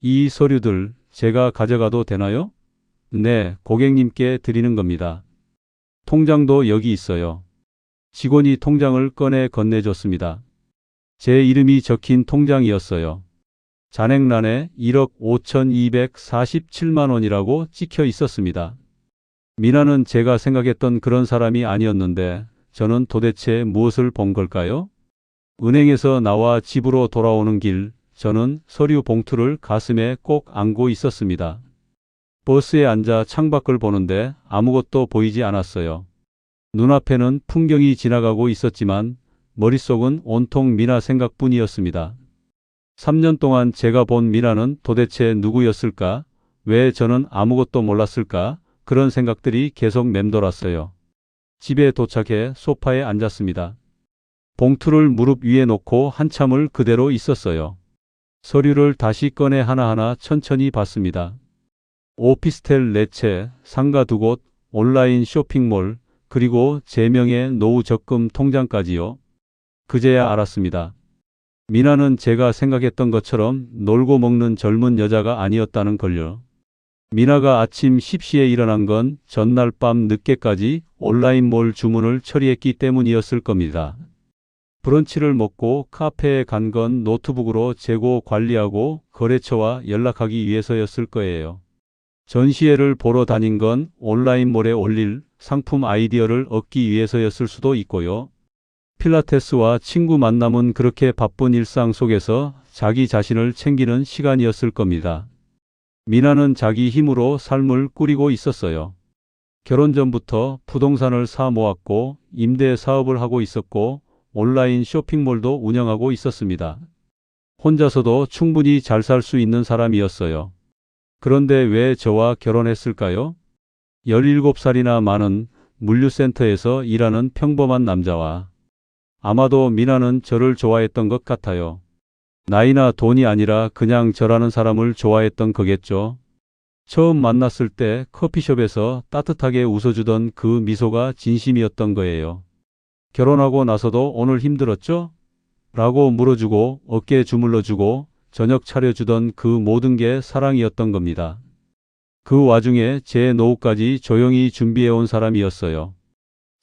이 서류들 제가 가져가도 되나요? 네, 고객님께 드리는 겁니다. 통장도 여기 있어요. 직원이 통장을 꺼내 건네줬습니다. 제 이름이 적힌 통장이었어요. 잔액란에 1억 5,247만 원이라고 찍혀 있었습니다. 미나는 제가 생각했던 그런 사람이 아니었는데 저는 도대체 무엇을 본 걸까요? 은행에서 나와 집으로 돌아오는 길, 저는 서류 봉투를 가슴에 꼭 안고 있었습니다. 버스에 앉아 창밖을 보는데 아무것도 보이지 않았어요. 눈앞에는 풍경이 지나가고 있었지만 머릿속은 온통 미나 생각뿐이었습니다. 3년 동안 제가 본 미나는 도대체 누구였을까? 왜 저는 아무것도 몰랐을까? 그런 생각들이 계속 맴돌았어요. 집에 도착해 소파에 앉았습니다. 봉투를 무릎 위에 놓고 한참을 그대로 있었어요. 서류를 다시 꺼내 하나하나 천천히 봤습니다. 오피스텔 4채, 상가 2곳, 온라인 쇼핑몰, 그리고 제 명의 노후 적금 통장까지요. 그제야 알았습니다. 미나는 제가 생각했던 것처럼 놀고 먹는 젊은 여자가 아니었다는 걸요. 미나가 아침 10시에 일어난 건 전날 밤 늦게까지 온라인몰 주문을 처리했기 때문이었을 겁니다. 브런치를 먹고 카페에 간 건 노트북으로 재고 관리하고 거래처와 연락하기 위해서였을 거예요. 전시회를 보러 다닌 건 온라인몰에 올릴 상품 아이디어를 얻기 위해서였을 수도 있고요. 필라테스와 친구 만남은 그렇게 바쁜 일상 속에서 자기 자신을 챙기는 시간이었을 겁니다. 미나는 자기 힘으로 삶을 꾸리고 있었어요. 결혼 전부터 부동산을 사 모았고 임대 사업을 하고 있었고 온라인 쇼핑몰도 운영하고 있었습니다. 혼자서도 충분히 잘 살 수 있는 사람이었어요. 그런데 왜 저와 결혼했을까요? 17살이나 많은 물류센터에서 일하는 평범한 남자와 아마도 미나는 저를 좋아했던 것 같아요. 나이나 돈이 아니라 그냥 저라는 사람을 좋아했던 거겠죠. 처음 만났을 때 커피숍에서 따뜻하게 웃어주던 그 미소가 진심이었던 거예요. 결혼하고 나서도 오늘 힘들었죠? 라고 물어주고 어깨 주물러주고 저녁 차려주던 그 모든 게 사랑이었던 겁니다. 그 와중에 제 노후까지 조용히 준비해온 사람이었어요.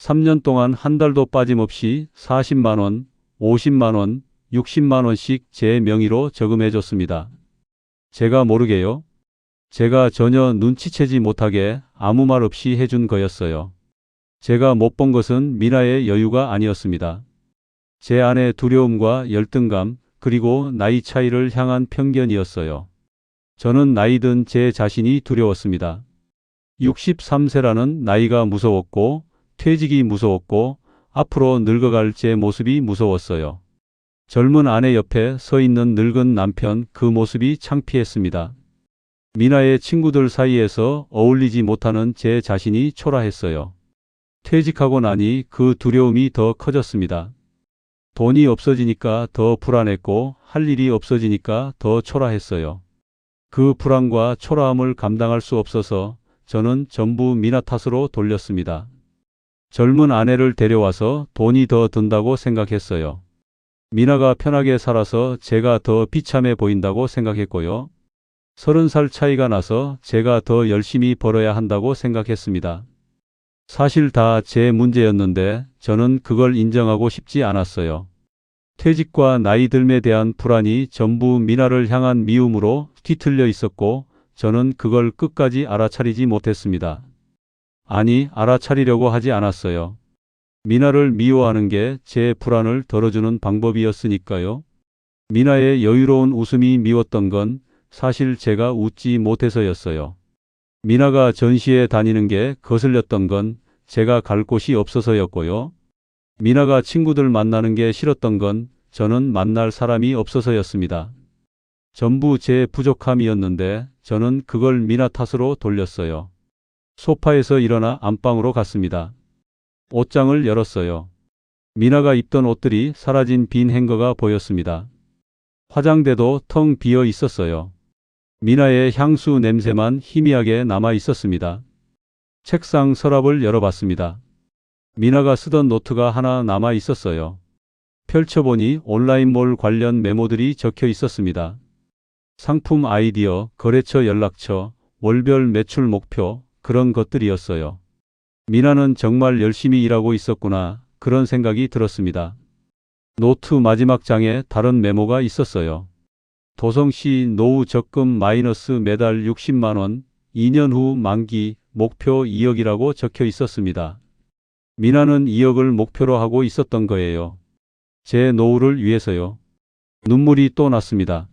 3년 동안 한 달도 빠짐없이 40만 원, 50만 원, 60만 원씩 제 명의로 저금해 줬습니다. 제가 모르게요. 제가 전혀 눈치채지 못하게 아무 말 없이 해준 거였어요. 제가 못 본 것은 미나의 여유가 아니었습니다. 제 안의 두려움과 열등감, 그리고 나이 차이를 향한 편견이었어요. 저는 나이 든 제 자신이 두려웠습니다. 63세라는 나이가 무서웠고, 퇴직이 무서웠고, 앞으로 늙어갈 제 모습이 무서웠어요. 젊은 아내 옆에 서 있는 늙은 남편, 그 모습이 창피했습니다. 미나의 친구들 사이에서 어울리지 못하는 제 자신이 초라했어요. 퇴직하고 나니 그 두려움이 더 커졌습니다. 돈이 없어지니까 더 불안했고 할 일이 없어지니까 더 초라했어요. 그 불안과 초라함을 감당할 수 없어서 저는 전부 미나 탓으로 돌렸습니다. 젊은 아내를 데려와서 돈이 더 든다고 생각했어요. 미나가 편하게 살아서 제가 더 비참해 보인다고 생각했고요. 30살 차이가 나서 제가 더 열심히 벌어야 한다고 생각했습니다. 사실 다 제 문제였는데 저는 그걸 인정하고 싶지 않았어요. 퇴직과 나이 듦에 대한 불안이 전부 미나를 향한 미움으로 뒤틀려 있었고 저는 그걸 끝까지 알아차리지 못했습니다. 아니, 알아차리려고 하지 않았어요. 미나를 미워하는 게 제 불안을 덜어주는 방법이었으니까요. 미나의 여유로운 웃음이 미웠던 건 사실 제가 웃지 못해서였어요. 미나가 전시회 다니는 게 거슬렸던 건 제가 갈 곳이 없어서였고요. 미나가 친구들 만나는 게 싫었던 건 저는 만날 사람이 없어서였습니다. 전부 제 부족함이었는데 저는 그걸 미나 탓으로 돌렸어요. 소파에서 일어나 안방으로 갔습니다. 옷장을 열었어요. 미나가 입던 옷들이 사라진 빈 행거가 보였습니다. 화장대도 텅 비어 있었어요. 미나의 향수 냄새만 희미하게 남아 있었습니다. 책상 서랍을 열어봤습니다. 미나가 쓰던 노트가 하나 남아 있었어요. 펼쳐보니 온라인몰 관련 메모들이 적혀 있었습니다. 상품 아이디어, 거래처 연락처, 월별 매출 목표, 그런 것들이었어요. 미나는 정말 열심히 일하고 있었구나, 그런 생각이 들었습니다. 노트 마지막 장에 다른 메모가 있었어요. 도성시 노후 적금 마이너스 매달 60만 원, 2년 후 만기, 목표 2억이라고 적혀 있었습니다. 미나는 2억을 목표로 하고 있었던 거예요. 제 노후를 위해서요. 눈물이 또 났습니다.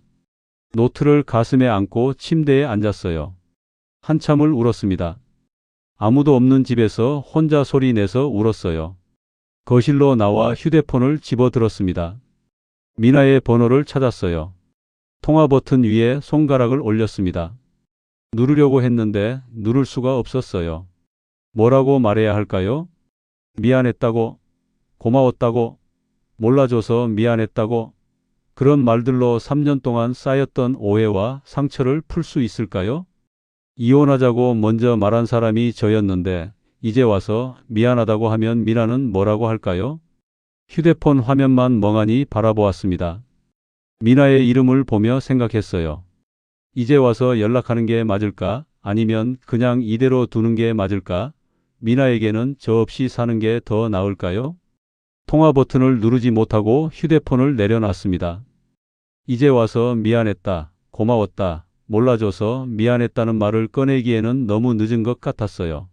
노트를 가슴에 안고 침대에 앉았어요. 한참을 울었습니다. 아무도 없는 집에서 혼자 소리 내서 울었어요. 거실로 나와 휴대폰을 집어들었습니다. 미나의 번호를 찾았어요. 통화 버튼 위에 손가락을 올렸습니다. 누르려고 했는데 누를 수가 없었어요. 뭐라고 말해야 할까요? 미안했다고, 고마웠다고, 몰라줘서 미안했다고, 그런 말들로 3년 동안 쌓였던 오해와 상처를 풀 수 있을까요? 이혼하자고 먼저 말한 사람이 저였는데 이제 와서 미안하다고 하면 미나는 뭐라고 할까요? 휴대폰 화면만 멍하니 바라보았습니다. 미나의 이름을 보며 생각했어요. 이제 와서 연락하는 게 맞을까? 아니면 그냥 이대로 두는 게 맞을까? 미나에게는 저 없이 사는 게 더 나을까요? 통화 버튼을 누르지 못하고 휴대폰을 내려놨습니다. 이제 와서 미안했다, 고마웠다, 몰라줘서 미안했다는 말을 꺼내기에는 너무 늦은 것 같았어요.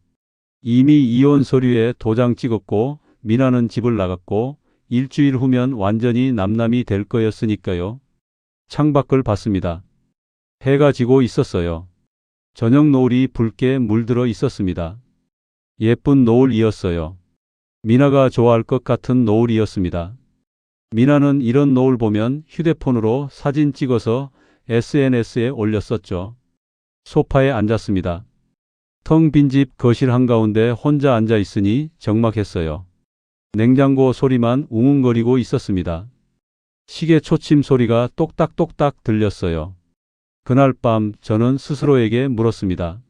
이미 이혼 서류에 도장 찍었고 미나는 집을 나갔고 일주일 후면 완전히 남남이 될 거였으니까요. 창밖을 봤습니다. 해가 지고 있었어요. 저녁 노을이 붉게 물들어 있었습니다. 예쁜 노을이었어요. 미나가 좋아할 것 같은 노을이었습니다. 미나는 이런 노을 보면 휴대폰으로 사진 찍어서 SNS에 올렸었죠. 소파에 앉았습니다. 텅 빈 집 거실 한가운데 혼자 앉아 있으니 적막했어요. 냉장고 소리만 웅웅거리고 있었습니다. 시계 초침 소리가 똑딱똑딱 들렸어요. 그날 밤 저는 스스로에게 물었습니다.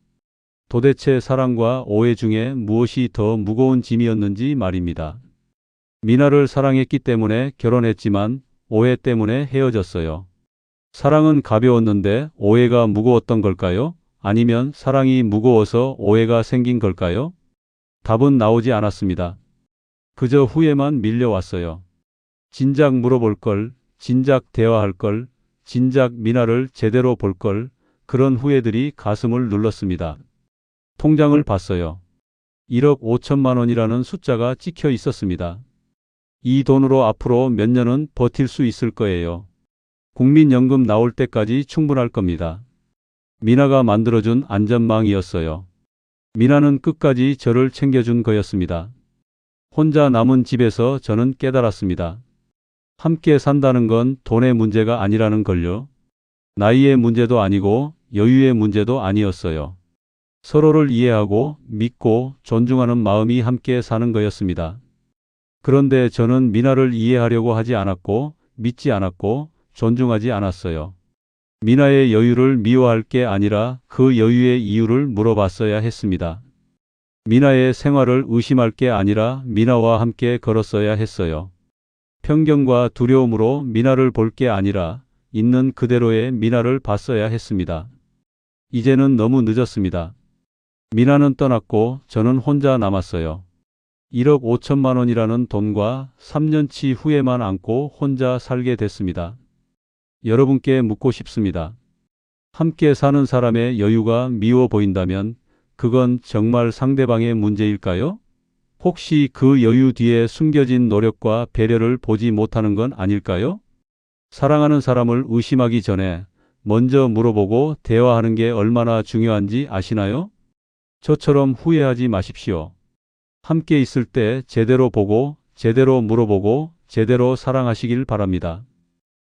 도대체 사랑과 오해 중에 무엇이 더 무거운 짐이었는지 말입니다. 미나를 사랑했기 때문에 결혼했지만 오해 때문에 헤어졌어요. 사랑은 가벼웠는데 오해가 무거웠던 걸까요? 아니면 사랑이 무거워서 오해가 생긴 걸까요? 답은 나오지 않았습니다. 그저 후회만 밀려왔어요. 진작 물어볼 걸, 진작 대화할 걸, 진작 미나를 제대로 볼 걸, 그런 후회들이 가슴을 눌렀습니다. 통장을 봤어요. 1억 5천만 원이라는 숫자가 찍혀 있었습니다. 이 돈으로 앞으로 몇 년은 버틸 수 있을 거예요. 국민연금 나올 때까지 충분할 겁니다. 미나가 만들어준 안전망이었어요. 미나는 끝까지 저를 챙겨준 거였습니다. 혼자 남은 집에서 저는 깨달았습니다. 함께 산다는 건 돈의 문제가 아니라는 걸요. 나이의 문제도 아니고 여유의 문제도 아니었어요. 서로를 이해하고 믿고 존중하는 마음이 함께 사는 거였습니다. 그런데 저는 미나를 이해하려고 하지 않았고 믿지 않았고 존중하지 않았어요. 미나의 여유를 미워할 게 아니라 그 여유의 이유를 물어봤어야 했습니다. 미나의 생활을 의심할 게 아니라 미나와 함께 걸었어야 했어요. 편견과 두려움으로 미나를 볼 게 아니라 있는 그대로의 미나를 봤어야 했습니다. 이제는 너무 늦었습니다. 미나는 떠났고 저는 혼자 남았어요. 1억 5천만 원이라는 돈과 3년치 후회만 안고 혼자 살게 됐습니다. 여러분께 묻고 싶습니다. 함께 사는 사람의 여유가 미워 보인다면 그건 정말 상대방의 문제일까요? 혹시 그 여유 뒤에 숨겨진 노력과 배려를 보지 못하는 건 아닐까요? 사랑하는 사람을 의심하기 전에 먼저 물어보고 대화하는 게 얼마나 중요한지 아시나요? 저처럼 후회하지 마십시오. 함께 있을 때 제대로 보고, 제대로 물어보고, 제대로 사랑하시길 바랍니다.